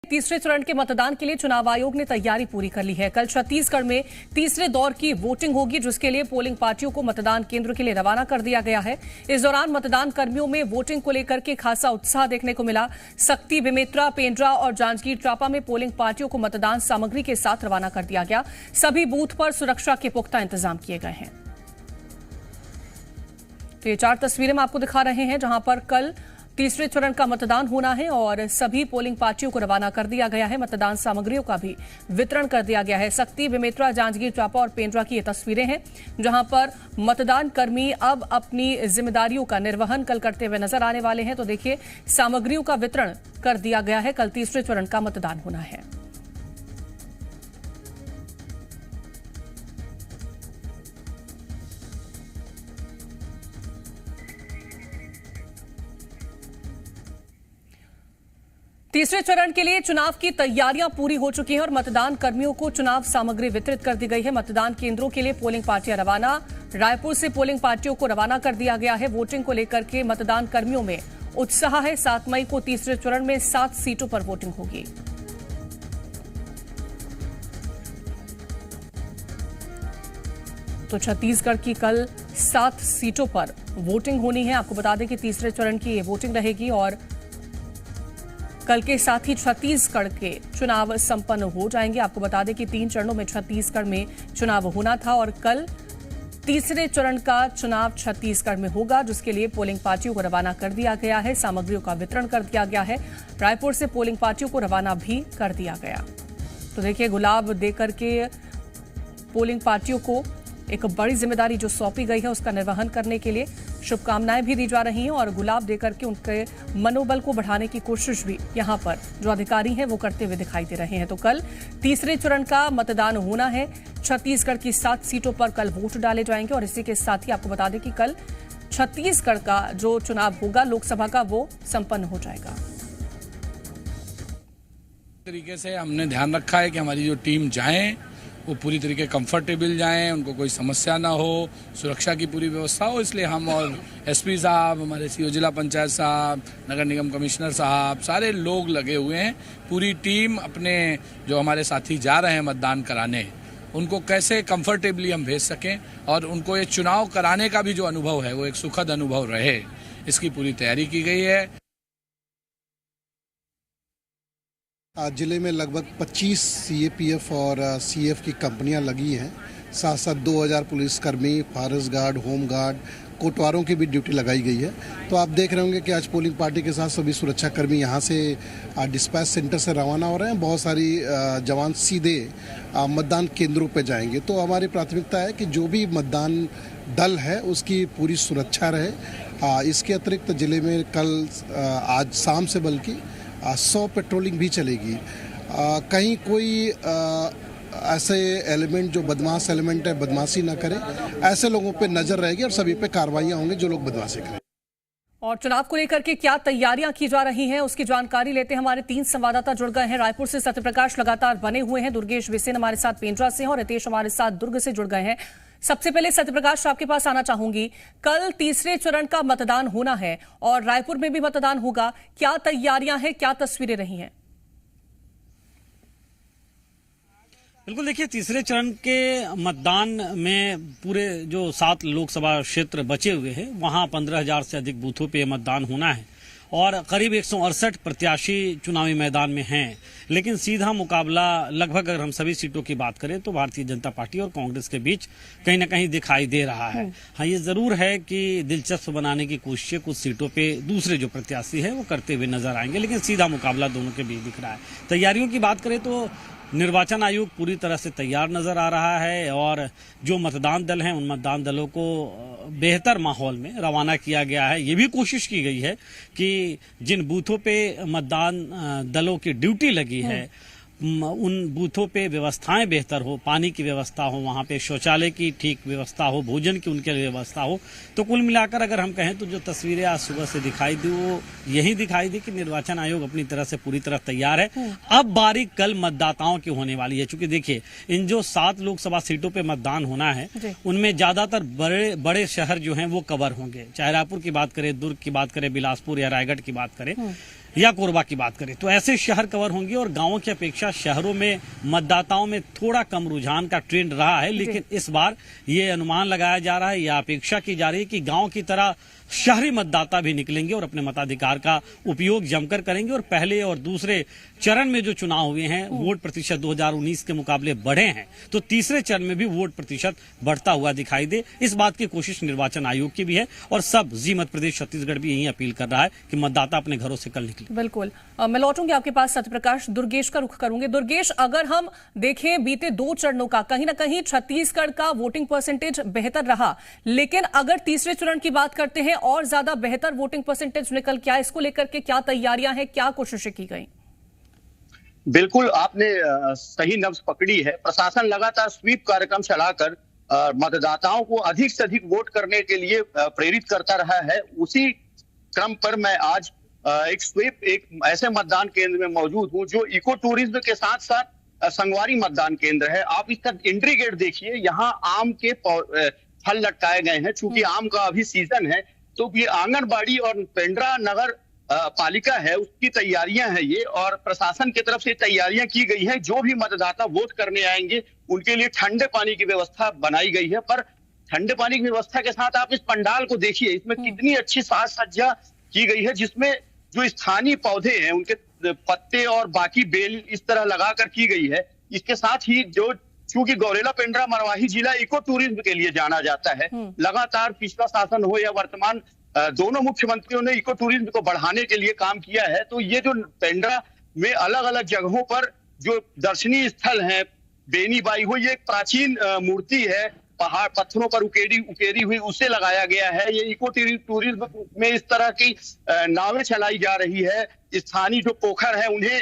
तीसरे चरण के मतदान के लिए चुनाव आयोग ने तैयारी पूरी कर ली है। कल छत्तीसगढ़ में तीसरे दौर की वोटिंग होगी, जिसके लिए पोलिंग पार्टियों को मतदान केंद्र के लिए रवाना कर दिया गया है। इस दौरान मतदान कर्मियों में वोटिंग को लेकर के खासा उत्साह देखने को मिला। सक्ती, बेमेतरा, पेंड्रा और जांजगीर चांपा में पोलिंग पार्टियों को मतदान सामग्री के साथ रवाना कर दिया गया। सभी बूथ पर सुरक्षा के पुख्ता इंतजाम किए गए हैं। तो ये 4 तस्वीरें हम आपको दिखा रहे हैं, जहां पर कल तीसरे चरण का मतदान होना है और सभी पोलिंग पार्टियों को रवाना कर दिया गया है। मतदान सामग्रियों का भी वितरण कर दिया गया है। सक्ती, बेमेतरा, जांजगीर चांपा और पेंड्रा की ये तस्वीरें हैं, जहां पर मतदान कर्मी अब अपनी जिम्मेदारियों का निर्वहन कल करते हुए नजर आने वाले हैं। तो देखिए, सामग्रियों का वितरण कर दिया गया है। कल तीसरे चरण का मतदान होना है। तीसरे चरण के लिए चुनाव की तैयारियां पूरी हो चुकी हैं और मतदान कर्मियों को चुनाव सामग्री वितरित कर दी गई है। मतदान केंद्रों के लिए पोलिंग पार्टियां रवाना। रायपुर से पोलिंग पार्टियों को रवाना कर दिया गया है। वोटिंग को लेकर के मतदान कर्मियों में उत्साह है। 7 मई को तीसरे चरण में 7 सीटों पर वोटिंग होगी। तो छत्तीसगढ़ की कल 7 सीटों पर वोटिंग होनी है। आपको बता दें कि तीसरे चरण की ये वोटिंग रहेगी और कल के साथ ही छत्तीसगढ़ के चुनाव संपन्न हो जाएंगे। आपको बता दें कि 3 चरणों में छत्तीसगढ़ में चुनाव होना था और कल तीसरे चरण का चुनाव छत्तीसगढ़ में होगा, जिसके लिए पोलिंग पार्टियों को रवाना कर दिया गया है। सामग्रियों का वितरण कर दिया गया है। रायपुर से पोलिंग पार्टियों को रवाना भी कर दिया गया। तो देखिए, गुलाब देकर के पोलिंग पार्टियों को एक बड़ी जिम्मेदारी जो सौंपी गई है, उसका निर्वहन करने के लिए शुभकामनाएं भी दी जा रही हैं और गुलाब देकर के उनके मनोबल को बढ़ाने की कोशिश भी यहां पर जो अधिकारी हैं वो करते हुए दिखाई दे रहे हैं। तो कल तीसरे चरण का मतदान होना है। छत्तीसगढ़ की 7 सीटों पर कल वोट डाले जाएंगे और इसी के साथ ही आपको बता दें कि कल छत्तीसगढ़ का जो चुनाव होगा लोकसभा का, वो संपन्न हो जाएगा। तरीके से हमने ध्यान रखा है कि हमारी जो टीम जाए वो पूरी तरीके कंफर्टेबल जाएं, उनको कोई समस्या ना हो, सुरक्षा की पूरी व्यवस्था हो। इसलिए हम और एसपी साहब, हमारे सीओ जिला पंचायत साहब, नगर निगम कमिश्नर साहब, सारे लोग लगे हुए हैं। पूरी टीम अपने जो हमारे साथी जा रहे हैं मतदान कराने, उनको कैसे कंफर्टेबली हम भेज सकें और उनको ये चुनाव कराने का भी जो अनुभव है वो एक सुखद अनुभव रहे, इसकी पूरी तैयारी की गई है। आज जिले में लगभग 25 सीएपीएफ और सीएफ की कंपनियां लगी हैं। साथ साथ 2000 पुलिसकर्मी, फॉरेस्ट गार्ड, होम गार्ड, कोटवारों की भी ड्यूटी लगाई गई है। तो आप देख रहे होंगे कि आज पोलिंग पार्टी के साथ सभी सुरक्षाकर्मी यहाँ से डिस्पैच सेंटर से रवाना हो रहे हैं। बहुत सारी जवान सीधे मतदान केंद्रों पर जाएंगे। तो हमारी प्राथमिकता है कि जो भी मतदान दल है उसकी पूरी सुरक्षा रहे। इसके अतिरिक्त जिले में कल आज शाम से बल्कि 100 पेट्रोलिंग भी चलेगी। कहीं कोई ऐसे एलिमेंट जो बदमाश एलिमेंट है बदमाशी ना करे, ऐसे लोगों पे नजर रहेगी और सभी पे कार्रवाइयां होंगी जो लोग बदमाशी करें। और चुनाव को लेकर के क्या तैयारियां की जा रही हैं, उसकी जानकारी लेते हैं। हमारे 3 संवाददाता जुड़ गए हैं। रायपुर से सत्यप्रकाश लगातार बने हुए हैं, दुर्गेश बिसेन हमारे साथ पेंड्रा से हैं और रितेश हमारे साथ दुर्ग से जुड़ गए हैं। सबसे पहले सत्यप्रकाश, आपके पास आना चाहूंगी। कल तीसरे चरण का मतदान होना है और रायपुर में भी मतदान होगा। क्या तैयारियां हैं, क्या तस्वीरें रही हैं? बिल्कुल, देखिए, तीसरे चरण के मतदान में पूरे जो 7 लोकसभा क्षेत्र बचे हुए हैं, वहां 15,000 से अधिक बूथों पे मतदान होना है और करीब 168 प्रत्याशी चुनावी मैदान में हैं। लेकिन सीधा मुकाबला लगभग अगर हम सभी सीटों की बात करें तो भारतीय जनता पार्टी और कांग्रेस के बीच कहीं ना कहीं दिखाई दे रहा है। हाँ, ये जरूर है कि दिलचस्प बनाने की कोशिशें कुछ सीटों पे दूसरे जो प्रत्याशी हैं वो करते हुए नजर आएंगे, लेकिन सीधा मुकाबला दोनों के बीच दिख रहा है। तैयारियों की बात करें तो निर्वाचन आयोग पूरी तरह से तैयार नजर आ रहा है और जो मतदान दल हैं उन मतदान दलों को बेहतर माहौल में रवाना किया गया है। ये भी कोशिश की गई है कि जिन बूथों पे मतदान दलों की ड्यूटी लगी है उन बूथों पे व्यवस्थाएं बेहतर हो, पानी की व्यवस्था हो, वहां पे शौचालय की ठीक व्यवस्था हो, भोजन की उनके लिए व्यवस्था हो। तो कुल मिलाकर अगर हम कहें तो जो तस्वीरें आज सुबह से दिखाई दी वो यही दिखाई दी कि निर्वाचन आयोग अपनी तरह से पूरी तरह तैयार है। अब बारी कल मतदाताओं की होने वाली है, क्योंकि देखिए, इन जो 7 लोकसभा सीटों पे मतदान होना है उनमें ज्यादातर बड़े शहर जो हैं वो कवर होंगे। चाहे रायपुर की बात करें, दुर्ग की बात करें, बिलासपुर या रायगढ़ की बात करें, या कोरबा की बात करें तो ऐसे शहर कवर होंगे और गांवों की अपेक्षा शहरों में मतदाताओं में थोड़ा कम रुझान का ट्रेंड रहा है। लेकिन इस बार ये अनुमान लगाया जा रहा है या अपेक्षा की जा रही है कि गांव की तरह शहरी मतदाता भी निकलेंगे और अपने मताधिकार का उपयोग जमकर करेंगे। और पहले और दूसरे चरण में जो चुनाव हुए हैं वोट प्रतिशत 2019 के मुकाबले बढ़े हैं, तो तीसरे चरण में भी वोट प्रतिशत बढ़ता हुआ दिखाई दे, इस बात की कोशिश निर्वाचन आयोग की भी है। और सब जी मध्य प्रदेश छत्तीसगढ़ भी यही अपील कर रहा है कि मतदाता अपने घरों से कल निकले। बिल्कुल, मैं लौटूंगी आपके पास सत्यप्रकाश। दुर्गेश का रुख करूंगे। दुर्गेश, अगर हम देखें बीते 2 चरणों का, कहीं ना कहीं छत्तीसगढ़ का वोटिंग परसेंटेज बेहतर रहा, लेकिन अगर तीसरे चरण की बात करते हैं और ज्यादा बेहतर वोटिंग परसेंटेज निकल के आया, इसको लेकर के क्या तैयारियां हैं, क्या कोशिशें की गई? बिल्कुल, आपने सही नब्ज पकड़ी है। प्रशासन लगातार स्वीप कार्यक्रम चलाकर मतदाताओं को अधिक से अधिक वोट करने के लिए प्रेरित करता रहा है। उसी क्रम पर मैं आज एक ऐसे मतदान केंद्र में मौजूद हूं जो इको टूरिज्म के साथ साथ संगवारी मतदान केंद्र है। आप इसका एंट्री गेट देखिए, यहाँ आम के फल लटकाए गए हैं। चूंकि आम का अभी सीजन है, तो ये आंगनबाड़ी और पेंड्रा नगर पालिका है, उसकी तैयारियां हैं ये, और प्रशासन की तरफ से तैयारियां की गई है। जो भी मतदाता वोट करने आएंगे उनके लिए ठंडे पानी की व्यवस्था बनाई गई है। पर ठंडे पानी की व्यवस्था के साथ आप इस पंडाल को देखिए, इसमें कितनी अच्छी साज सज्जा की गई है, जिसमें जो स्थानीय पौधे हैं उनके पत्ते और बाकी बेल इस तरह लगाकर की गई है। इसके साथ ही जो चूंकि गौरेला पेंड्रा मरवाही जिला इको टूरिज्म के लिए जाना जाता है, लगातार पिछला शासन हो या वर्तमान दोनों मुख्यमंत्रियों ने इको टूरिज्म को बढ़ाने के लिए काम किया है। तो ये जो पेंड्रा में अलग अलग जगहों पर जो दर्शनीय स्थल हैं, बेनी बाई हो, ये एक प्राचीन मूर्ति है, पहाड़ पत्थरों पर उकेरी हुई, उसे लगाया गया है। ये इको टूरिज्म में इस तरह की नावें चलाई जा रही है। स्थानीय जो पोखर है उन्हें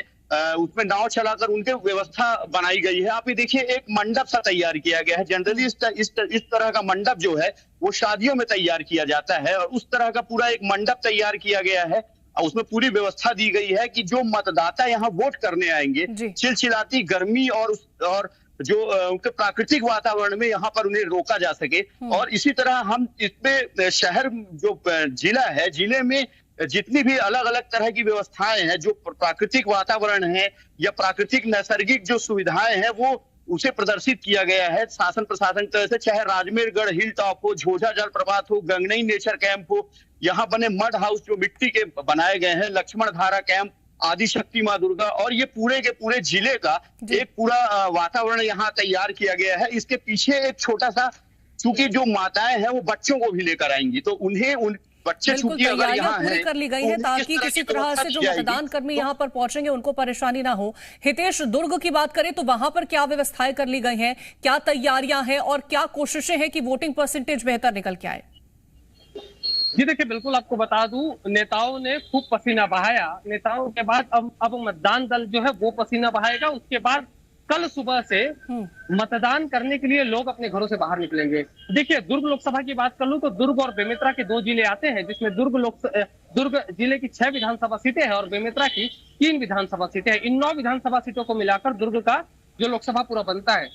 उसमें नाव चलाकर उनके व्यवस्था बनाई गई है। आप ये देखिए, एक मंडप सा तैयार किया गया है। जनरली इस तरह का मंडप जो है वो शादियों में तैयार किया जाता है, और उस तरह का पूरा एक मंडप तैयार किया गया है। उसमें पूरी व्यवस्था दी गई है कि जो मतदाता यहाँ वोट करने आएंगे, चिलचिलाती गर्मी और जो उनके प्राकृतिक वातावरण में यहाँ पर उन्हें रोका जा सके। और इसी तरह हम इसमें शहर जो जिला है, जिले में जितनी भी अलग अलग तरह की व्यवस्थाएं हैं, जो प्राकृतिक वातावरण है या प्राकृतिक नैसर्गिक जो सुविधाएं हैं, वो उसे प्रदर्शित किया गया है शासन प्रशासन की तरफ से। चाहे राजमेरगढ़ हिल टॉप हो, झोझा जलप्रपात हो, गंगनई नेचर कैंप हो, यहाँ बने मड हाउस जो मिट्टी के बनाए गए हैं, लक्ष्मण धारा कैंप, आदि शक्ति माँ दुर्गा, और ये पूरे के पूरे जिले का एक पूरा वातावरण यहाँ तैयार किया गया है। इसके पीछे एक छोटा सा, चूंकि जो माताएं हैं वो बच्चों को भी लेकर आएंगी, तो उन्हें बच्चे बिल्कुल तैयारियां पूरी कर ली गई है ताकि किसी तरह से जो मतदान कर्मी यहाँ पर पहुंचेंगे उनको परेशानी ना हो। हितेश, दुर्ग की बात करें तो वहां पर क्या व्यवस्थाएं कर ली गई हैं, क्या तैयारियां हैं और क्या कोशिशें हैं कि वोटिंग परसेंटेज बेहतर निकल के आए? जी देखिए, बिल्कुल आपको बता दूं, नेताओं ने खूब पसीना बहाया। नेताओं के बाद अब मतदान दल जो है वो पसीना बहाएगा। उसके बाद कल सुबह से मतदान करने के लिए लोग अपने घरों से बाहर निकलेंगे। देखिए, दुर्ग लोकसभा की बात कर लूं तो दुर्ग और बेमेतरा के 2 जिले आते हैं, जिसमें दुर्ग जिले की 6 विधानसभा सीटें हैं और बेमेतरा की 3 विधानसभा सीटें हैं। इन 9 विधानसभा सीटों को मिलाकर दुर्ग का जो लोकसभा पूरा बनता है।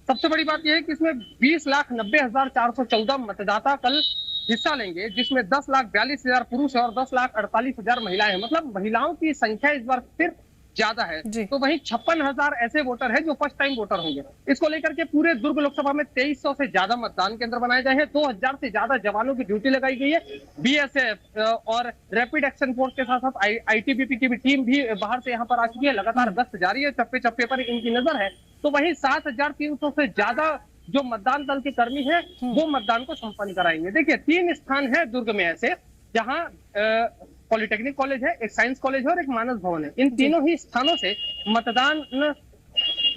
सबसे बड़ी बात यह है कि इसमें 20,90,414 मतदाता कल हिस्सा लेंगे, जिसमें 10,42,000 पुरुष और 10,48,000 महिलाएं हैं। मतलब महिलाओं की संख्या इस बार फिर ज्यादा है। तो वहीं 56,000 ऐसे वोटर हैं जो फर्स्ट टाइम वोटर होंगे। इसको लेकर के पूरे दुर्ग लोकसभा में 2300 से ज्यादा मतदान केंद्र बनाए गए हैं। 2000 से ज्यादा जवानों की ड्यूटी लगाई गई है। बीएसएफ और रैपिड एक्शन फोर्स के साथ साथ आईटीबीपी की भी टीम भी बाहर से यहाँ पर आ चुकी है। लगातार गश्त जारी है, चप्पे चप्पे पर इनकी नजर है। तो वहीं 7,300 से ज्यादा जो मतदान दल के कर्मी हैं वो मतदान को संपन्न कराएंगे। देखिए, 3 स्थान है दुर्ग में ऐसे जहां पॉलिटेक्निक कॉलेज है, एक साइंस कॉलेज है और एक मानस भवन है। इन तीनों ही स्थानों से मतदान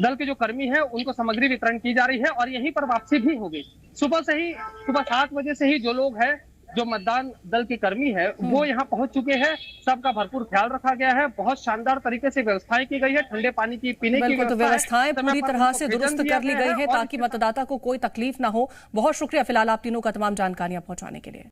दल के जो कर्मी हैं उनको सामग्री वितरण की जा रही है और यहीं पर वापसी भी होगी। सुबह 7 बजे से ही जो लोग हैं, जो मतदान दल के कर्मी है वो यहाँ पहुंच चुके हैं। सबका भरपूर ख्याल रखा गया है। बहुत शानदार तरीके से व्यवस्थाएं की गई है। ठंडे पानी की पीने की व्यवस्थाएं पूरी तरह से दुरुस्त कर ली गई है ताकि मतदाता को कोई तकलीफ ना हो। बहुत शुक्रिया फिलहाल आप तीनों का तमाम जानकारियां पहुंचाने के लिए।